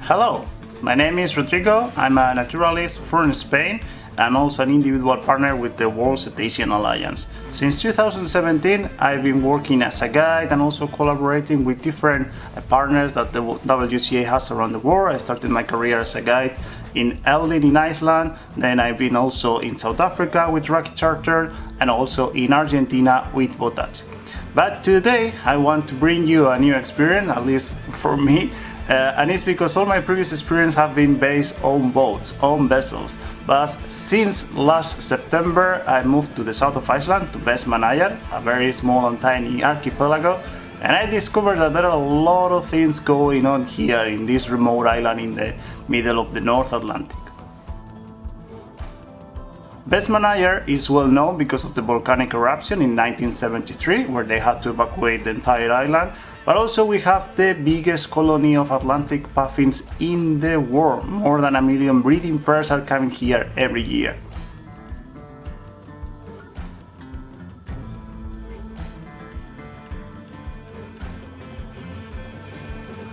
Hello, my name is Rodrigo. I'm a naturalist from Spain. I'm also an individual partner with the World Cetacean Alliance. Since 2017, I've been working as a guide and also collaborating with different partners that the WCA has around the world. I started my career as a guide in Eldin in Iceland, then I've been also in South Africa with Rocky Charter and also in Argentina with Botats. But today I want to bring you a new experience, at least for me, and it's because all my previous experience have been based on boats, on vessels. But since last September I moved to the south of Iceland, to Vestmanneyjar, a very small and tiny archipelago, and I discovered that there are a lot of things going on here in this remote island in the middle of the North Atlantic. Vestmanneyjar is well known because of the volcanic eruption in 1973, where they had to evacuate the entire island, but also we have the biggest colony of Atlantic puffins in the world. More than 1 million breeding pairs are coming here every year.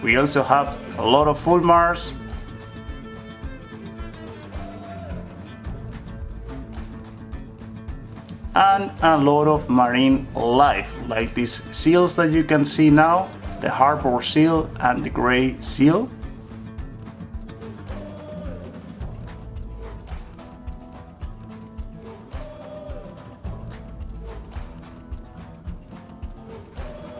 We also have a lot of fulmars, and a lot of marine life, like these seals that you can see now, the harbor seal and the gray seal.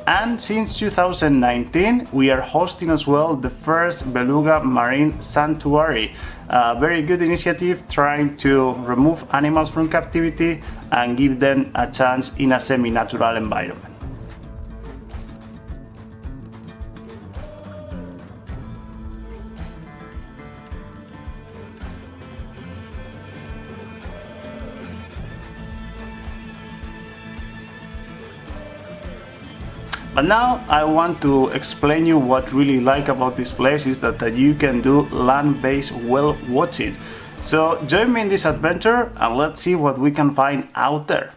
And since 2019 we are hosting as well the first beluga marine sanctuary, a very good initiative trying to remove animals from captivity and give them a chance in a semi-natural environment. But now I want to explain you what really like about this place is that you can do land-based whale watching. So join me in this adventure and let's see what we can find out there.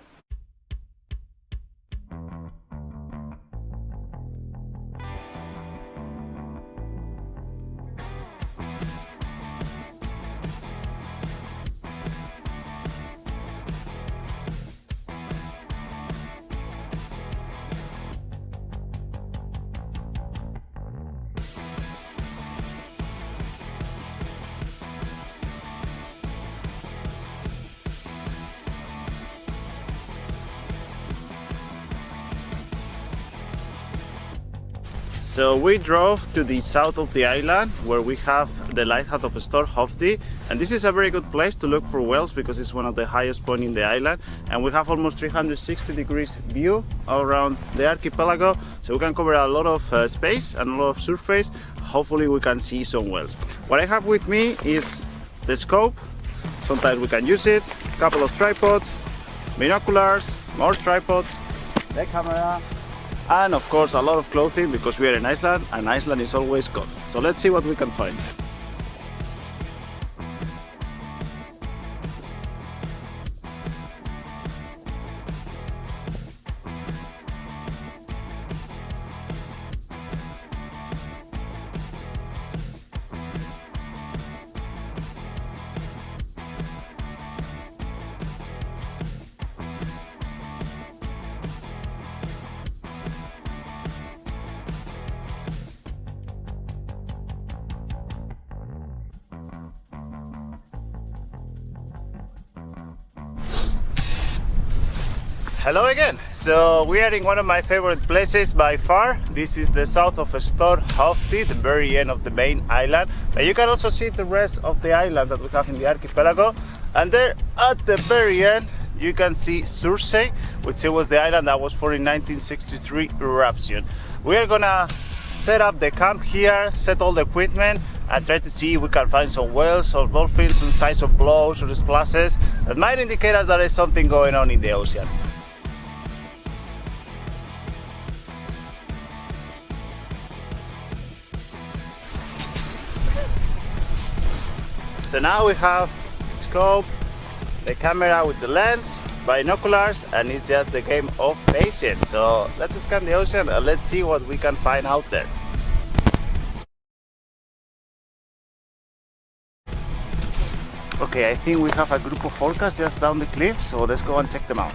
So we drove to the south of the island where we have the lighthouse of Storhofdi, and this is a very good place to look for whales because it's one of the highest points in the island, and we have almost 360 degrees view around the archipelago, so we can cover a lot of space and a lot of surface. Hopefully we can see some whales. What I have with me is the scope, sometimes we can use it, a couple of tripods, binoculars, more tripods, the camera, and of course a lot of clothing because we are in Iceland and Iceland is always cold. So let's see what we can find. Hello again! So we are in one of my favorite places by far. This is the south of Storhofdi, the very end of the main island. But you can also see the rest of the island that we have in the archipelago. And there at the very end you can see Sursey, which was the island that was formed in 1963 eruption. We are gonna set up the camp here, set all the equipment and try to see if we can find some whales or dolphins, some signs of blows or splashes that might indicate us that there is something going on in the ocean. So now we have scope, the camera with the lens, binoculars, and it's just the game of patience. So let's scan the ocean and let's see what we can find out there. Okay, I think we have a group of orcas just down the cliff, so let's go and check them out.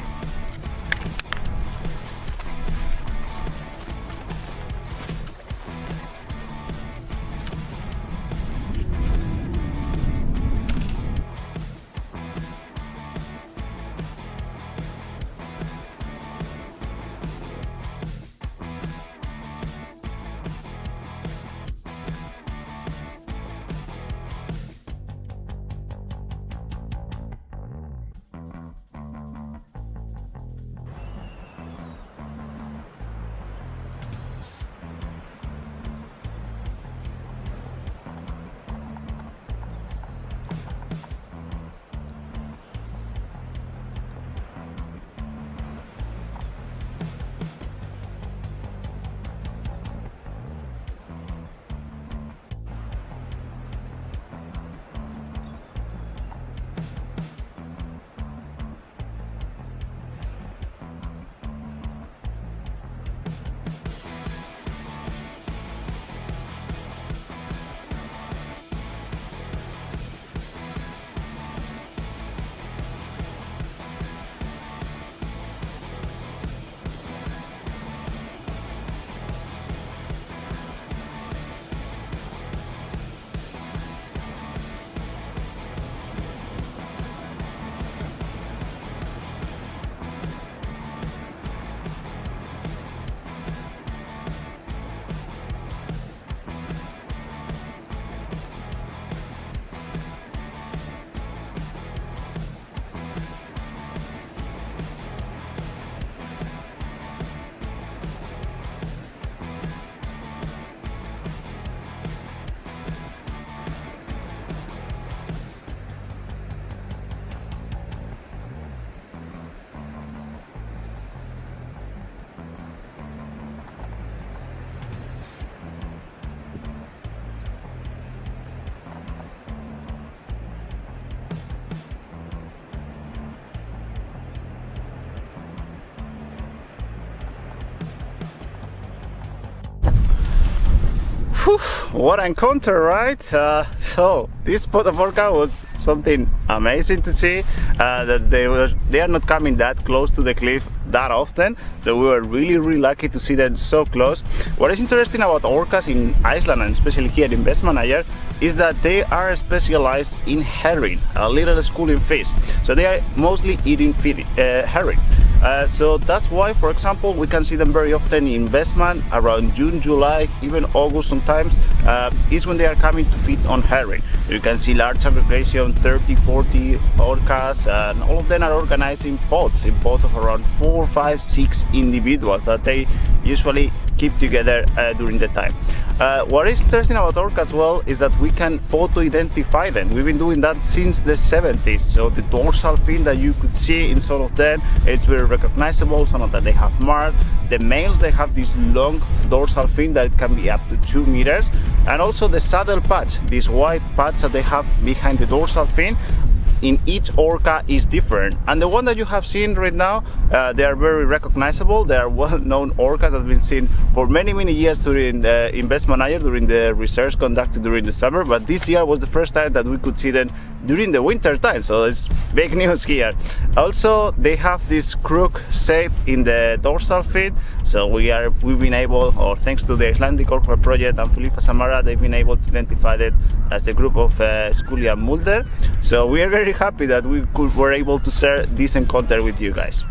Whew, what an encounter, right? So this spot of orca was something amazing to see. That they are not coming that close to the cliff that often, so we were really lucky to see them so close. What is interesting about orcas in Iceland, and especially here in Vestmanneyjar, is that they are specialized in herring, a little schooling fish. So they are mostly eating herring. So that's why, for example, we can see them very often in Vestmann around June, July, even August sometimes, is when they are coming to feed on herring. You can see large aggregation, 30, 40 orcas, and all of them are organized in pods of around 4, 5, 6 individuals that they usually keep together during the time. What is interesting about orcas as well is that we can photo identify them. We've been doing that since the 70s. So the dorsal fin that you could see in some of them, it's very recognizable. Some of them they have marked. The males, they have this long dorsal fin that can be up to 2 meters, and also the saddle patch, this white patch that they have behind the dorsal fin. In each orca is different, and the one that you have seen right now, they are very recognizable. They are well-known orcas that have been seen for many years during in Vestmanneyjar during the research conducted during the summer, but this year was the first time that we could see them during the winter time, so it's big news here. Also, they have this crook shape in the dorsal fin, so we've been able, or thanks to the Icelandic Orca project and Filippa Samara, they've been able to identify it as the group of Sculia mulder. So we are very happy that we were able to share this encounter with you guys.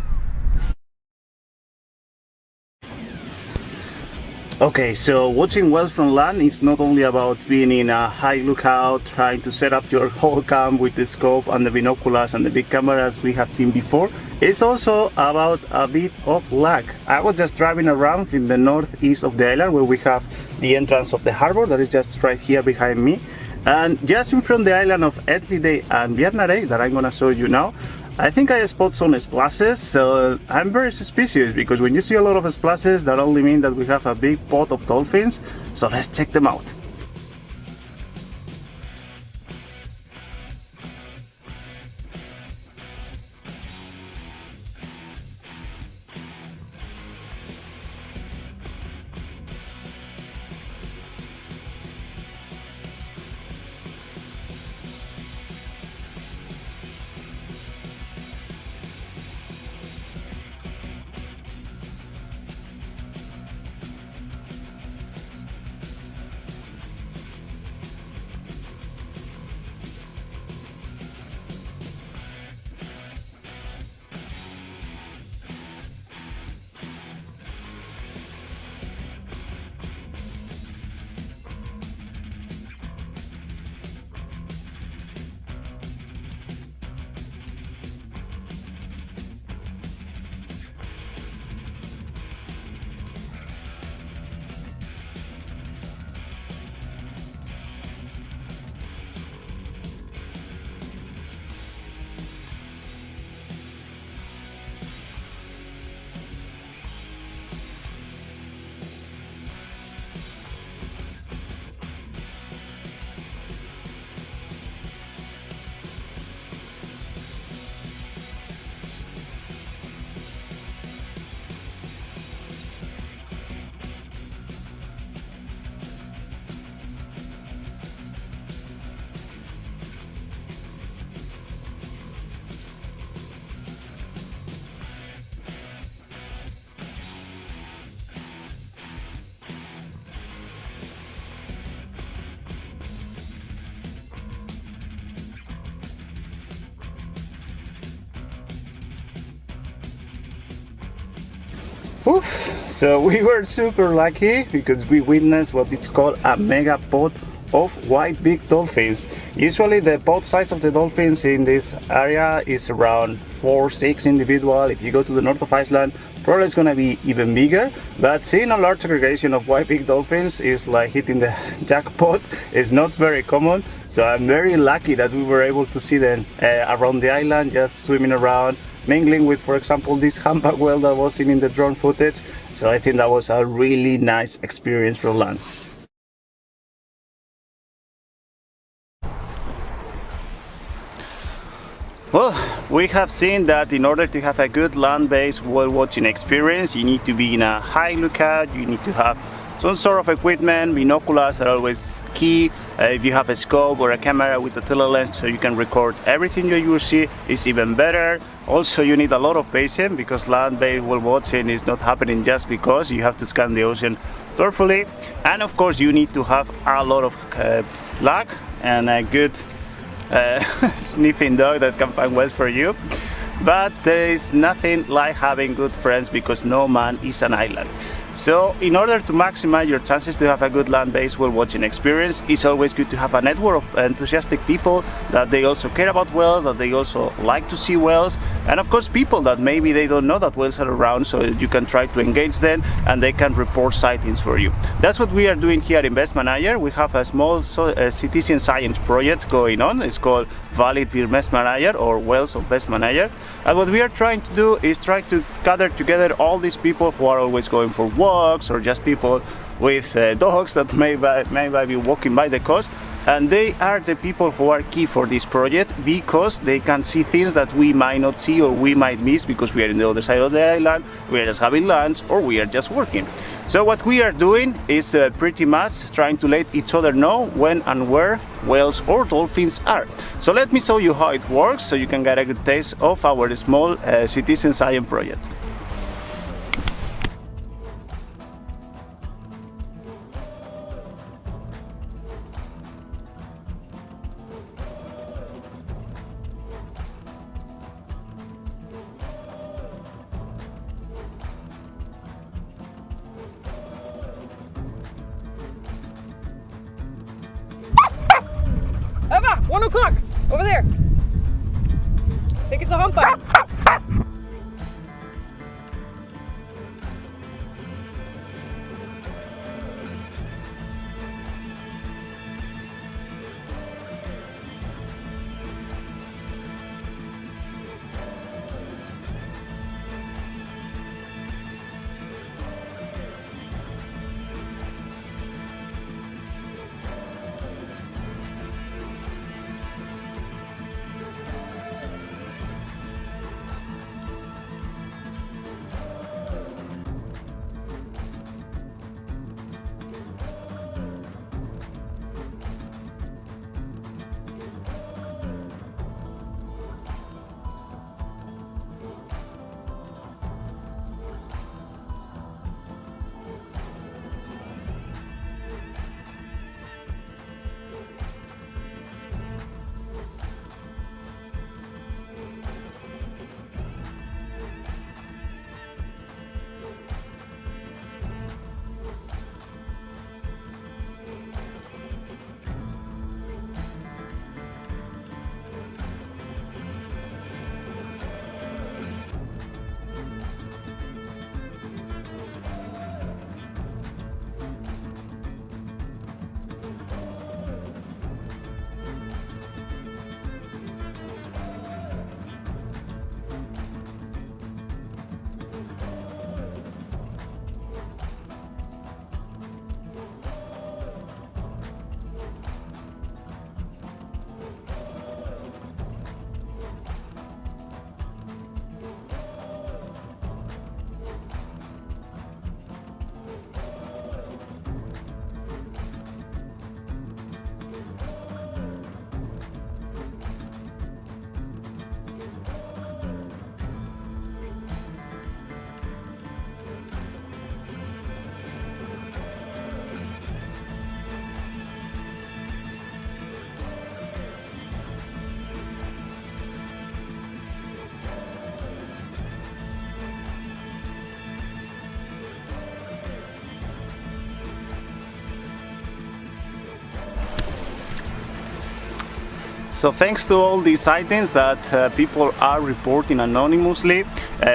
Okay, so watching whales from land is not only about being in a high lookout, trying to set up your whole cam with the scope and the binoculars and the big cameras we have seen before. It's also about a bit of luck. I was just driving around in the northeast of the island where we have the entrance of the harbor that is just right here behind me. And just in front of the island of Etlidey and Bjarnarey that I'm gonna show you now, I think I spot some splashes, so I'm very suspicious because when you see a lot of splashes, that only means that we have a big pod of dolphins, so let's check them out. Oof. So we were super lucky because we witnessed what it's called a mega pod of white big dolphins. Usually the pod size of the dolphins in this area is around 4-6 individual. If you go to the north of Iceland, probably it's gonna be even bigger, but seeing a large aggregation of white big dolphins is like hitting the jackpot. It's not very common, so I'm very lucky that we were able to see them around the island, just swimming around, mingling with, for example, this humpback whale that was seen in the drone footage. So I think that was a really nice experience from land. Well, we have seen that in order to have a good land-based whale watching experience, you need to be in a high lookout, you need to have some sort of equipment. Binoculars are always key. If you have a scope or a camera with a telelens so you can record everything that you see, is even better. Also, you need a lot of patience because land-based whale watching is not happening just because you have to scan the ocean thoroughly. And of course, you need to have a lot of luck and a good sniffing dog that can find whales for you. But there is nothing like having good friends because no man is an island. So in order to maximize your chances to have a good land-based whale watching experience, it's always good to have a network of enthusiastic people that they also care about whales, that they also like to see whales, and of course people that maybe they don't know that whales are around, so you can try to engage them and they can report sightings for you. That's what we are doing here in Vestmanneyjar. We have a small citizen science project going on. It's called Valid vir Vestmanneyjar, or Whales of Vestmanneyjar. And what we are trying to do is try to gather together all these people who are always going for walks, or just people with dogs that may be walking by the coast. And they are the people who are key for this project because they can see things that we might not see or we might miss because we are in the other side of the island, we are just having lunch, or we are just working. So what we are doing is pretty much trying to let each other know when and where whales or dolphins are. So let me show you how it works so you can get a good taste of our small citizen science project. Emma, 1 o'clock, over there. I think it's a humpback. So thanks to all these sightings that people are reporting anonymously,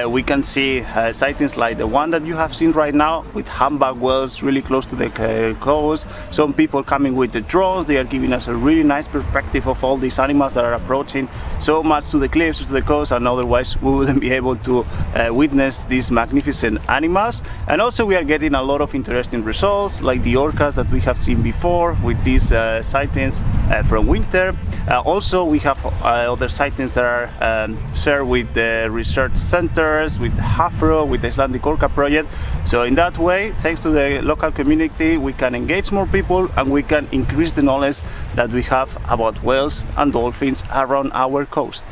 we can see sightings like the one that you have seen right now with humpback whales really close to the coast. Some people coming with the drones, they are giving us a really nice perspective of all these animals that are approaching so much to the cliffs, to the coast, and otherwise we wouldn't be able to witness these magnificent animals. And also we are getting a lot of interesting results like the orcas that we have seen before with these sightings from winter. Also we have other sightings that are shared with the research centers, with HAFRO, with the Icelandic Orca project. So in that way, thanks to the local community, we can engage more people and we can increase the knowledge that we have about whales and dolphins around our coast.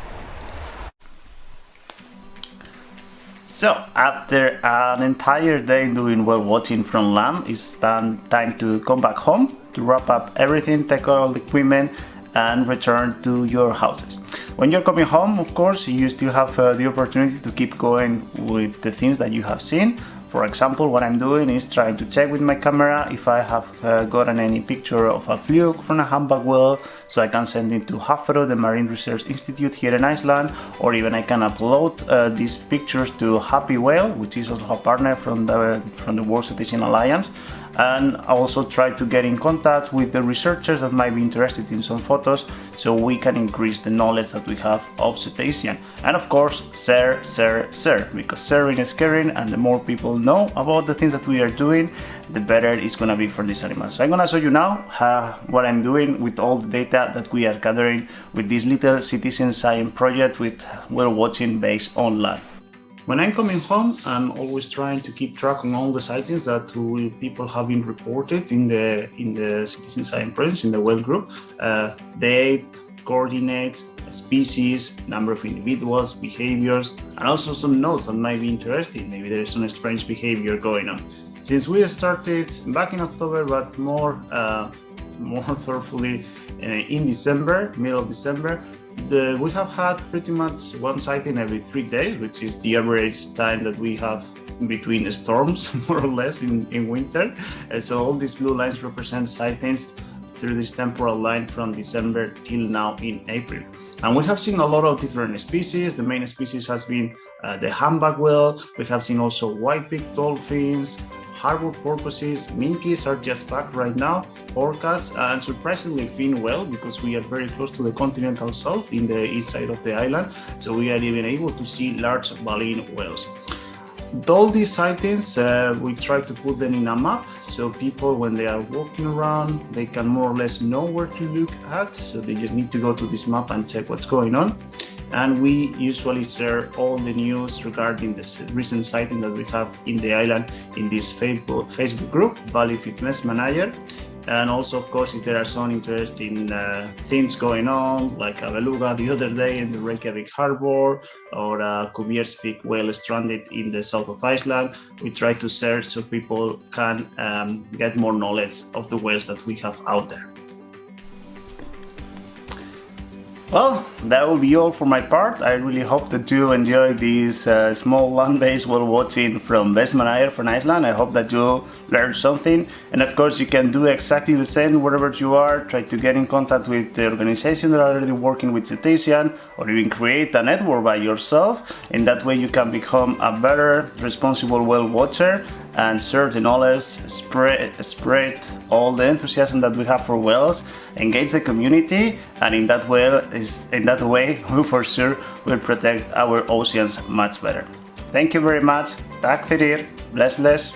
So, after an entire day doing whale watching from land, it's time to come back home to wrap up everything, take all the equipment and return to your houses. When you're coming home, of course, you still have the opportunity to keep going with the things that you have seen. For example, what I'm doing is trying to check with my camera if I have gotten any picture of a fluke from a humpback whale, so I can send it to HAFRO, the Marine Research Institute here in Iceland, or even I can upload these pictures to Happy Whale, which is also a partner from the World Cetacean Alliance, and also try to get in contact with the researchers that might be interested in some photos, so we can increase the knowledge that we have of cetacean. And of course, share, because sharing is caring, and the more people know about the things that we are doing, the better it's gonna be for these animals. So I'm gonna show you now what I'm doing with all the data that we are gathering with this little citizen science project with whale watching based on land. When I'm coming home, I'm always trying to keep track on all the sightings that people have been reported in the citizen science project, in the whale group. Date, coordinates, species, number of individuals, behaviors, and also some notes that might be interesting. Maybe there's some strange behavior going on. Since we started back in October, but more thoroughly in December, middle of December, we have had pretty much one sighting every 3 days, which is the average time that we have between storms, more or less, in winter. So all these blue lines represent sightings through this temporal line from December till now in April. And we have seen a lot of different species. The main species has been the humpback whale. We have seen also white-beaked dolphins, harbor porpoises, minkies are just back right now, orcas, and surprisingly fin whale, because we are very close to the continental shelf in the east side of the island, so we are even able to see large baleen whales. All these sightings, we try to put them in a map, so people, when they are walking around, they can more or less know where to look at, so they just need to go to this map and check what's going on. And we usually share all the news regarding the recent sighting that we have in the island in this Facebook group, Vestmanneyjar. And also, of course, if there are some interesting things going on, like a beluga the other day in the Reykjavik harbor, or a Kubierspik whale stranded in the south of Iceland, we try to share so people can get more knowledge of the whales that we have out there. Well, that will be all for my part. I really hope that you enjoyed this small land-based whale watching from Vestmanneyjar from Iceland. I hope that you learned something. And of course, you can do exactly the same wherever you are. Try to get in contact with the organization that are already working with cetacean, or even create a network by yourself. In that way, you can become a better, responsible whale watcher and share the knowledge, spread all the enthusiasm that we have for whales, engage the community, and in that way, we for sure will protect our oceans much better. Thank you very much. Tack för er. Bless.